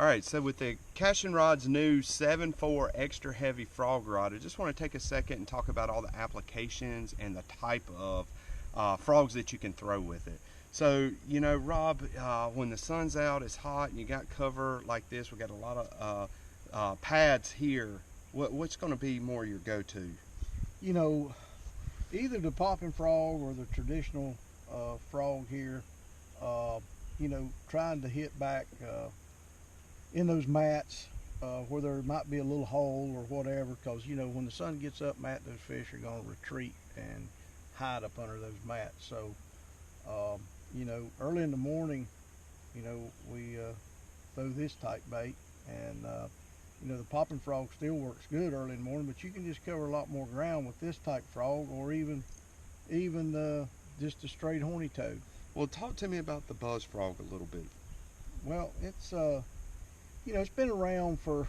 right, so with the Cashion Rod's new 7.4 extra heavy frog rod, I just want to take a second and talk about all the applications and the type of frogs that you can throw with it. So, you know, Rob, when the sun's out, it's hot, and you got cover like this, we got a lot of pads here. What's going to be more your go-to? You know, either the popping frog or the traditional frog here, you know, trying to hit back in those mats where there might be a little hole or whatever, because, you know, when the sun gets up, Matt, those fish are going to retreat and hide up under those mats. So, you know, early in the morning, you know, we throw this type bait, and you know, the popping frog still works good early in the morning, but you can just cover a lot more ground with this type frog, or even just a straight horny toad. Well, talk to me about the buzz frog a little bit. Well, it's you know, it's been around for,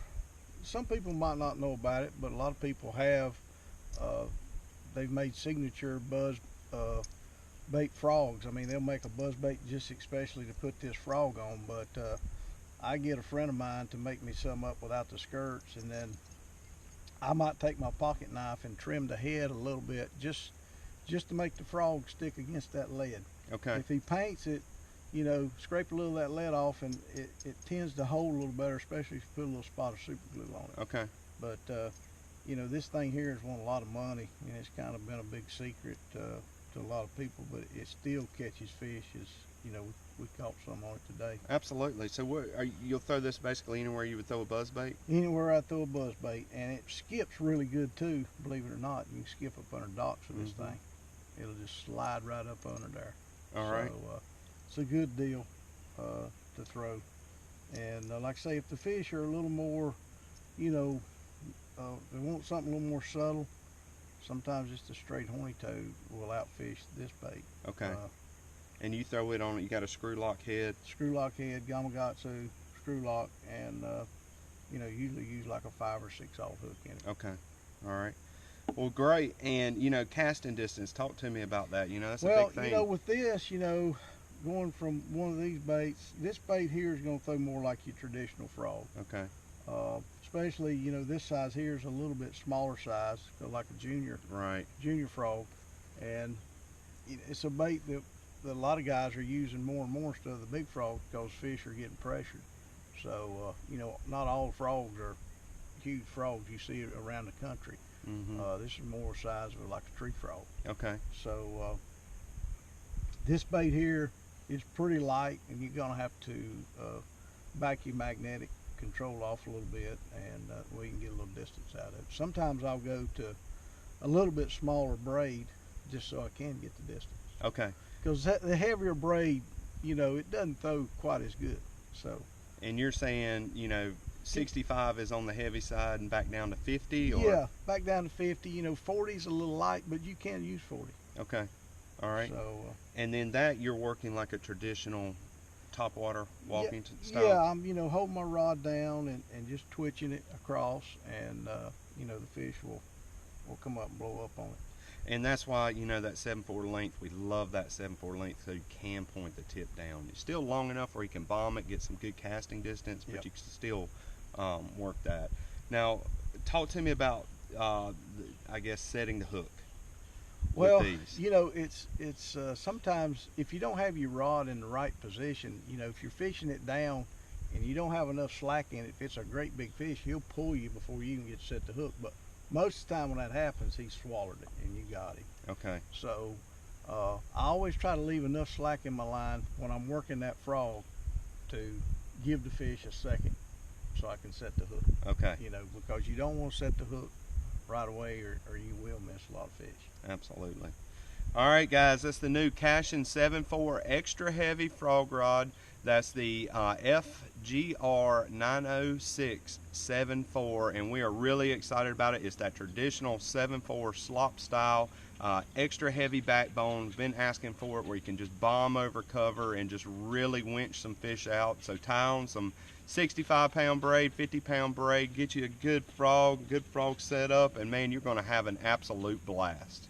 some people might not know about it, but a lot of people have. They've made signature buzz bait frogs. I mean, they'll make a buzz bait just especially to put this frog on, but I get a friend of mine to make me some up without the skirts, and then I might take my pocket knife and trim the head a little bit just to make the frog stick against that lead. Okay. If he paints it, you know, scrape a little of that lead off, and it tends to hold a little better, especially if you put a little spot of super glue on it. Okay. But you know, this thing here has won a lot of money, and it's kind of been a big secret to a lot of people, but it still catches fish. As you know, we caught some on it today. Absolutely. So you'll throw this basically anywhere you would throw a buzz bait? Anywhere I throw a buzz bait, and it skips really good too, believe it or not. You can skip up under docks with this thing. It'll just slide right up under there. All right. So it's a good deal to throw. And like I say, if the fish are a little more, you know, they want something a little more subtle, sometimes just a straight horny toad will outfish this bait. Okay. And you throw it on, you got a screw lock head? Screw lock head, Gamakatsu, screw lock, and you know, usually use like a 5 or 6 aught hook in it. Okay. All right. Well, great. And, you know, casting distance, talk to me about that. You know, that's a big thing. Well, you know, with this, you know, going from one of these baits, this bait here is going to throw more like your traditional frog. Okay. Especially, you know, this size here is a little bit smaller size, like a junior frog. And it's a bait that a lot of guys are using more and more instead of the big frogs, because fish are getting pressured. So, you know, not all frogs are huge frogs you see around the country. This is more size of like a tree frog. Okay. So this bait here is pretty light, and you're gonna have to back your magnetic control off a little bit, and we can get a little distance out of it. Sometimes I'll go to a little bit smaller braid just so I can get the distance. Okay. Because the heavier braid, you know, it doesn't throw quite as good. So. And you're saying, you know, 65 is on the heavy side and back down to 50? Or? Yeah, back down to 50. You know, 40 is a little light, but you can use 40. Okay. All right. So. And then that you're working like a traditional topwater walking style? Yeah, I'm, you know, holding my rod down and just twitching it across, and, you know, the fish will come up and blow up on it. And that's why, you know, that 7.4 length, we love that 7.4 length, so you can point the tip down. It's still long enough where you can bomb it, get some good casting distance, but you can still work that. Now, talk to me about, I guess, setting the hook. Well, you know, it's sometimes if you don't have your rod in the right position, you know, if you're fishing it down and you don't have enough slack in it, if it's a great big fish, he'll pull you before you can get set the hook. But most of the time when that happens, he swallowed it and you got him. Okay. So I always try to leave enough slack in my line when I'm working that frog to give the fish a second so I can set the hook. Okay. You know, because you don't want to set the hook right away, or you will miss a lot of fish. Absolutely. All right, guys, that's the new Cashion 7.4 extra heavy frog rod. That's the FGR 90674, and we are really excited about it. It's that traditional 7.4 slop style, extra heavy backbone. We've been asking for it, where you can just bomb over cover and just really winch some fish out. So tie on some 65-pound braid, 50-pound braid, get you a good frog set up, and man, you're going to have an absolute blast.